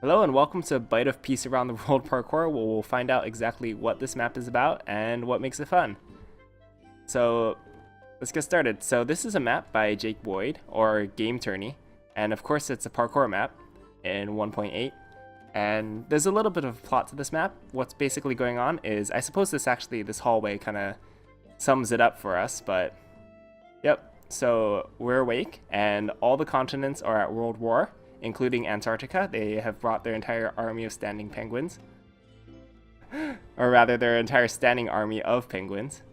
Hello and welcome to Bite of Peace Around the World Parkour, where we'll find out exactly what this map is about and what makes it fun. So let's get started. So this is a map by Jake Boyd, or GameTourney, and of course it's a parkour map in 1.8. And there's a little bit of a plot to this map. What's basically going on is, I suppose this hallway kind of sums it up for us, but yep. So we're awake and all the continents are at world war, including Antarctica. They have brought their entire army of standing penguins. Or rather, their entire standing army of penguins.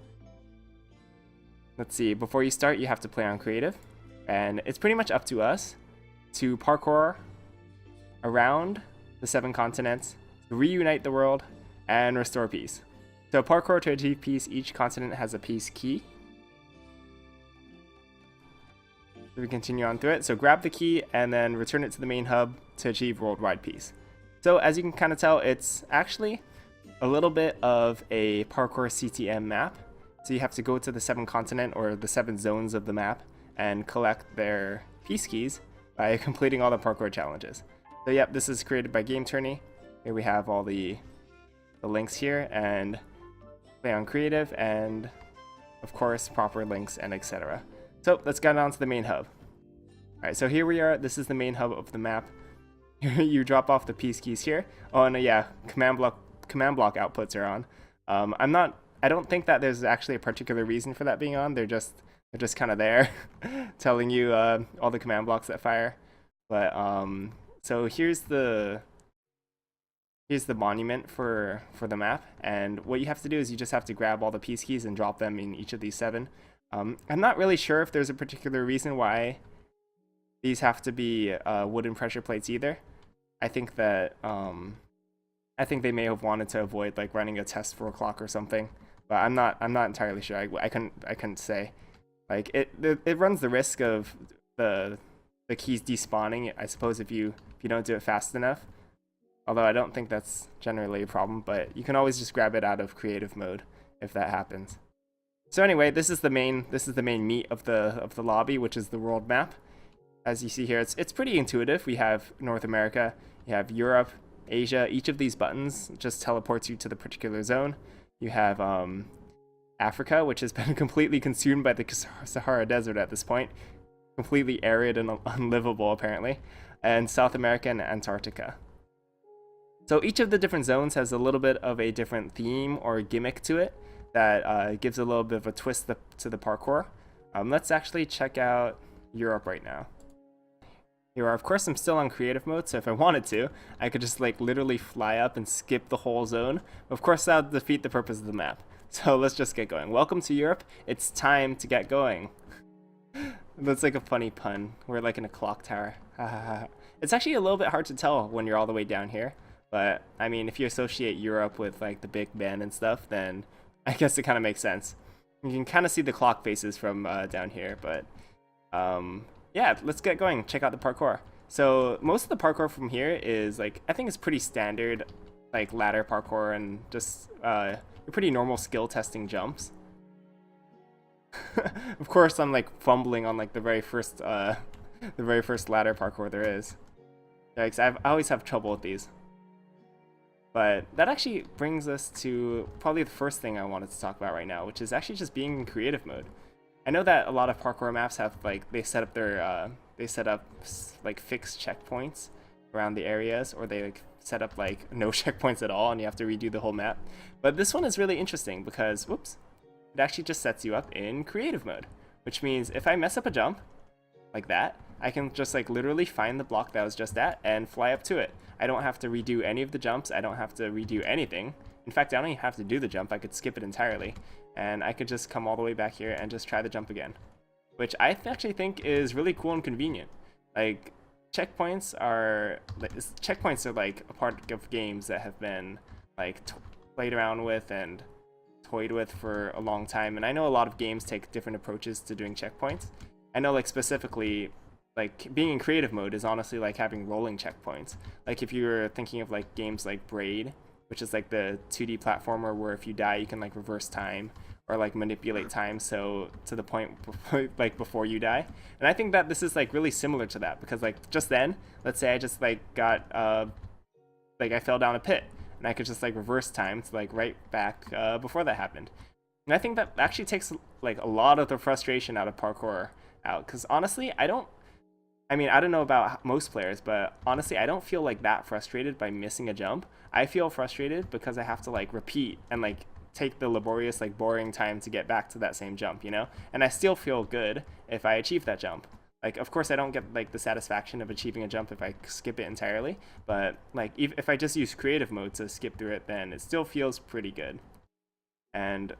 Let's see, before you start, you have to play on creative. And it's pretty much up to us to parkour around the 7 continents, reunite the world, and restore peace. So parkour to achieve peace, each continent has a peace key. We continue on through it. So grab the key and then return it to the main hub to achieve worldwide peace. So as you can kind of tell, it's actually a little bit of a parkour CTM map. So you have to go to the 7 continent or the 7 zones of the map and collect their peace keys by completing all the parkour challenges. So yep, this is created by GameTourney. Here we have all the links here, and play on creative, and of course proper links and etc. So let's get on to the main hub. Alright, so here we are. This is the main hub of the map. You drop off the peace keys here. Oh, and yeah, command block outputs are on. I don't think that there's actually a particular reason for that being on. They're just kind of there, telling you all the command blocks that fire. But so here's the monument for the map, and what you have to do is you just have to grab all the peace keys and drop them in each of these 7. I'm not really sure if there's a particular reason why these have to be wooden pressure plates either. I think that I think they may have wanted to avoid like running a test for a clock or something, but I'm not entirely sure. I couldn't say. Like it runs the risk of the keys despawning, I suppose, if you don't do it fast enough. Although I don't think that's generally a problem, but you can always just grab it out of creative mode if that happens. So anyway, this is the main meat of the lobby, which is the world map. As you see here, it's pretty intuitive. We have North America, you have Europe, Asia. Each of these buttons just teleports you to the particular zone. You have Africa, which has been completely consumed by the Sahara Desert at this point, completely arid and unlivable apparently, and South America and Antarctica. So each of the different zones has a little bit of a different theme or gimmick to it that gives a little bit of a twist to the parkour. Let's actually check out Europe right now. Here, of course, I'm still on creative mode, so if I wanted to, I could just like literally fly up and skip the whole zone. Of course, that would defeat the purpose of the map. So let's just get going. Welcome to Europe. It's time to get going. That's like a funny pun. We're like in a clock tower. It's actually a little bit hard to tell when you're all the way down here. But, I mean, if you associate Europe with like the Big Ben and stuff, then I guess it kind of makes sense. You can kind of see the clock faces from down here, but yeah, let's get going. Check out the parkour. So most of the parkour from here is like, I think it's pretty standard, like ladder parkour and just pretty normal skill testing jumps. Of course, I'm like fumbling on like the very first ladder parkour there is. Yikes, I always have trouble with these. But that actually brings us to probably the first thing I wanted to talk about right now, which is actually just being in creative mode. I know that a lot of parkour maps have like they set up like fixed checkpoints around the areas, or they like set up like no checkpoints at all and you have to redo the whole map. But this one is really interesting because whoops, it actually just sets you up in creative mode, which means if I mess up a jump like that, I can just like literally find the block that I was just at and fly up to it. I don't have to redo any of the jumps. I don't have to redo anything. In fact, I don't even have to do the jump. I could skip it entirely. And I could just come all the way back here and just try the jump again. Which I actually think is really cool and convenient. Like, checkpoints are like a part of games that have been like played around with and toyed with for a long time. And I know a lot of games take different approaches to doing checkpoints. I know like specifically, like being in creative mode is honestly like having rolling checkpoints. Like if you're thinking of like games like Braid, which is like the 2D platformer where if you die you can like reverse time or like manipulate time so to the point like before you die. And I think that this is like really similar to that because like just then, let's say I just like got like I fell down a pit, and I could just like reverse time to like right back before that happened. And I think that actually takes like a lot of the frustration out of parkour out, because honestly, I don't know about most players, but honestly, I don't feel like that frustrated by missing a jump. I feel frustrated because I have to like repeat and like take the laborious, like boring time to get back to that same jump, you know? And I still feel good if I achieve that jump. Like, of course, I don't get like the satisfaction of achieving a jump if I skip it entirely, but like if I just use creative mode to skip through it, then it still feels pretty good. And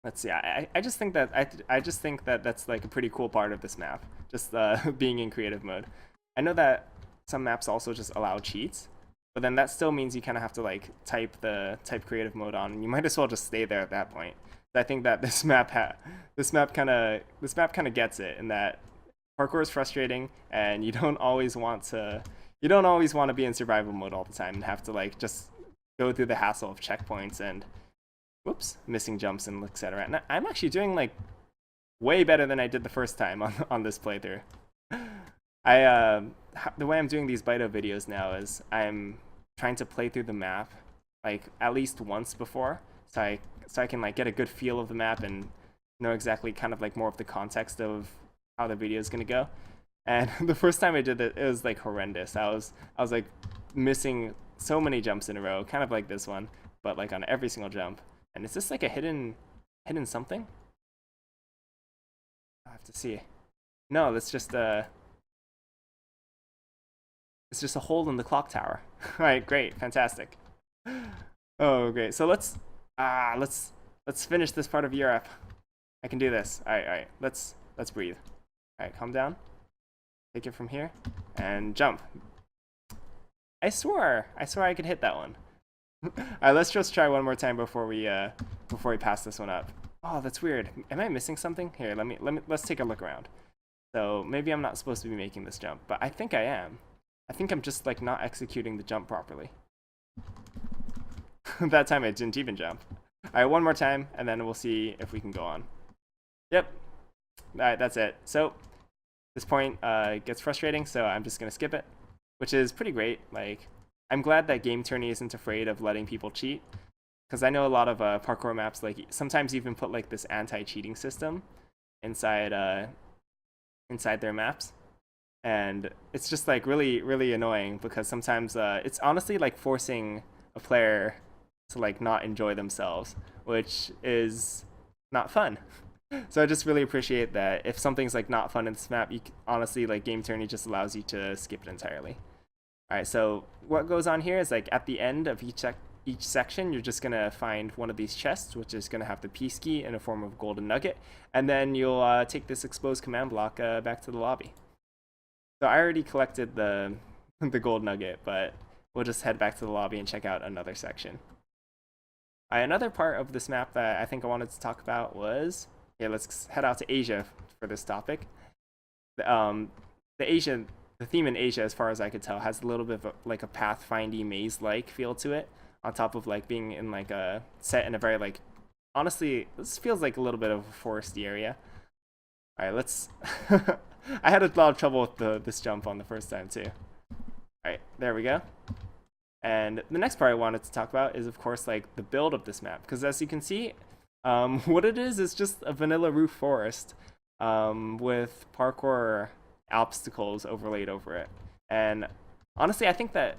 let's see, I just think that I just think that that's like a pretty cool part of this map, just being in creative mode. I know that some maps also just allow cheats, but then that still means you kind of have to like type creative mode on, and you might as well just stay there at that point. So I think that this map kind of gets it, in that parkour is frustrating, and you don't always want to be in survival mode all the time and have to like just go through the hassle of checkpoints and missing jumps and etc. And I'm actually doing like way better than I did the first time on this playthrough. The way I'm doing these Bido videos now is I'm trying to play through the map like at least once before, so I can like get a good feel of the map and know exactly kind of like more of the context of how the video is gonna go. And the first time I did it was like horrendous. I was like missing so many jumps in a row, kind of like this one, but like on every single jump. And is this like a hidden something? I have to see. No, that's just it's just a hole in the clock tower. All right, great, fantastic. Oh, great. So let's finish this part of Europe. I can do this. All right. Let's breathe. All right, calm down. Take it from here and jump. I swore I could hit that one. All right, let's just try one more time before we pass this one up. Oh, that's weird. Am I missing something? Here, let's take a look around. So maybe I'm not supposed to be making this jump, but I think I am. I think I'm just like not executing the jump properly. That time I didn't even jump. All right, one more time, and then we'll see if we can go on. Yep. All right, that's it. So this point gets frustrating, so I'm just gonna skip it, which is pretty great. Like, I'm glad that GameTourney isn't afraid of letting people cheat, because I know a lot of parkour maps like sometimes even put like this anti-cheating system inside their maps, and it's just like really annoying, because sometimes it's honestly like forcing a player to like not enjoy themselves, which is not fun. So I just really appreciate that if something's like not fun in this map, honestly like GameTourney just allows you to skip it entirely. All right, so what goes on here is like at the end of each section, you're just gonna find one of these chests, which is gonna have the peace key in a form of golden nugget, and then you'll take this exposed command block back to the lobby. So I already collected the gold nugget, but we'll just head back to the lobby and check out another section. Another part of this map that I think I wanted to talk about was, let's head out to Asia for this topic. The theme in Asia, as far as I could tell, has a little bit of like a pathfinding maze-like feel to it, on top of like being in like a set in a very like, honestly, this feels like a little bit of a foresty area. All right, let's. I had a lot of trouble with this jump on the first time too. All right, there we go. And the next part I wanted to talk about is, of course, like the build of this map, because as you can see, what it is just a vanilla roof forest with parkour obstacles overlaid over it. And honestly, I think that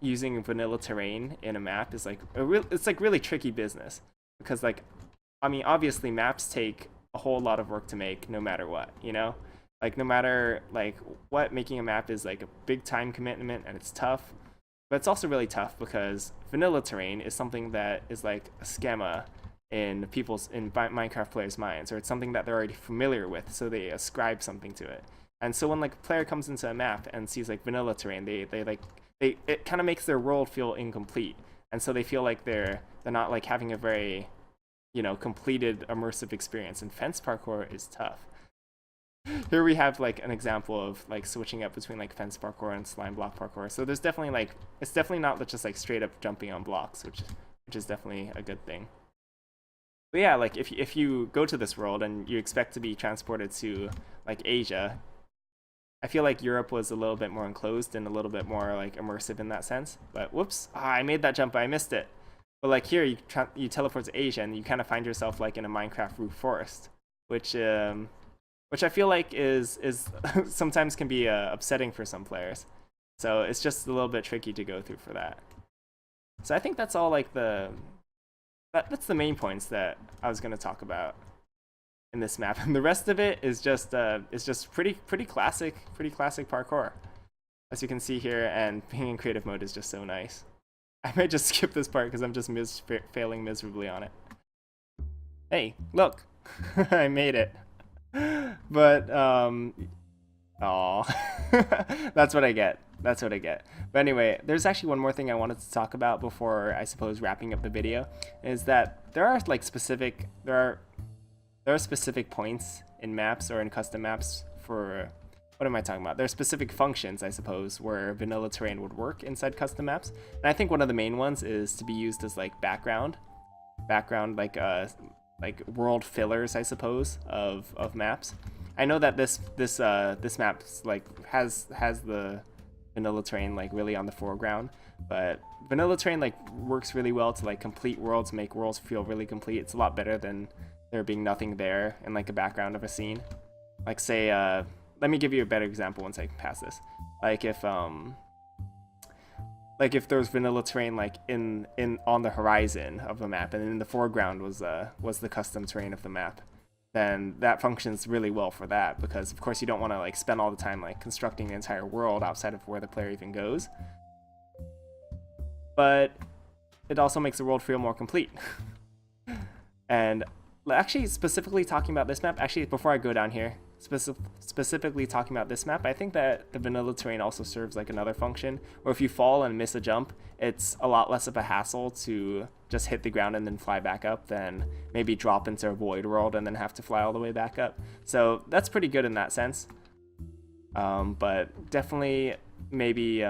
using vanilla terrain in a map is like it's like really tricky business, because like, I mean, obviously maps take a whole lot of work to make no matter what, you know? Like no matter like what, making a map is like a big time commitment, and it's tough. But it's also really tough because vanilla terrain is something that is like a schema in Minecraft players' minds, or it's something that they're already familiar with, so they ascribe something to it. And so when like a player comes into a map and sees like vanilla terrain, it kind of makes their world feel incomplete, and so they feel like they're not like having a very, you know, completed immersive experience. And fence parkour is tough. Here we have like an example of like switching up between like fence parkour and slime block parkour. So there's definitely like, it's definitely not just like straight up jumping on blocks, which is definitely a good thing. But yeah, like if you go to this world and you expect to be transported to like Asia, I feel like Europe was a little bit more enclosed and a little bit more like immersive in that sense. But whoops, I made that jump, but I missed it. But like here, you teleport to Asia and you kind of find yourself like in a Minecraft roof forest, which I feel like is sometimes can be upsetting for some players. So it's just a little bit tricky to go through for that. So I think that's all like that's the main points that I was going to talk about in this map, and the rest of it is just pretty classic parkour, as you can see here. And being in creative mode is just so nice. I might just skip this part because I'm just failing miserably on it. Hey, look, I made it. But that's what I get. That's what I get. But anyway, there's actually one more thing I wanted to talk about before I suppose wrapping up the video, is that there are like specific points in maps or in custom maps for, what am I talking about? There are specific functions, I suppose, where vanilla terrain would work inside custom maps. And I think one of the main ones is to be used as like background like world fillers, I suppose, of maps. I know that this map like has the vanilla terrain like really on the foreground, but vanilla terrain like works really well to like complete worlds, make worlds feel really complete. It's a lot better than there being nothing there in like a background of a scene. Like say, let me give you a better example once I pass this. Like if there's vanilla terrain like in on the horizon of a map, and in the foreground was the custom terrain of the map, then that functions really well for that, because of course you don't want to like spend all the time like constructing the entire world outside of where the player even goes. But it also makes the world feel more complete. And actually, specifically talking about this map, actually before I go down here, specifically talking about this map, I think that the vanilla terrain also serves like another function, where if you fall and miss a jump, it's a lot less of a hassle to just hit the ground and then fly back up than maybe drop into a void world and then have to fly all the way back up. So that's pretty good in that sense. But definitely maybe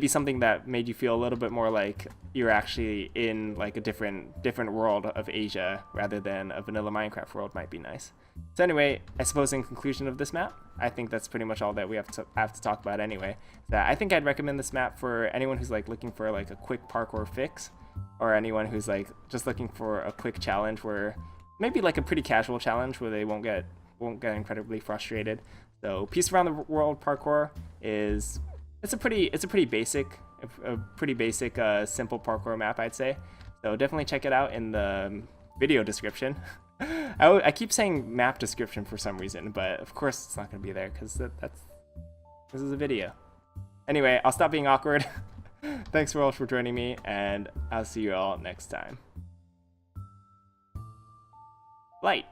something that made you feel a little bit more like you're actually in like a different world of Asia rather than a vanilla Minecraft world might be nice. So anyway, I suppose in conclusion of this map, I think that's pretty much all that we have to talk about anyway. That I think I'd recommend this map for anyone who's like looking for like a quick parkour fix, or anyone who's like just looking for a quick challenge, where maybe like a pretty casual challenge where they won't get incredibly frustrated. So Peace Around the World Parkour is it's a pretty basic simple parkour map, I'd say. So definitely check it out in the video description. I keep saying map description for some reason, but of course it's not going to be there because this is a video. Anyway, I'll stop being awkward. Thanks for all for joining me, and I'll see you all next time. Light.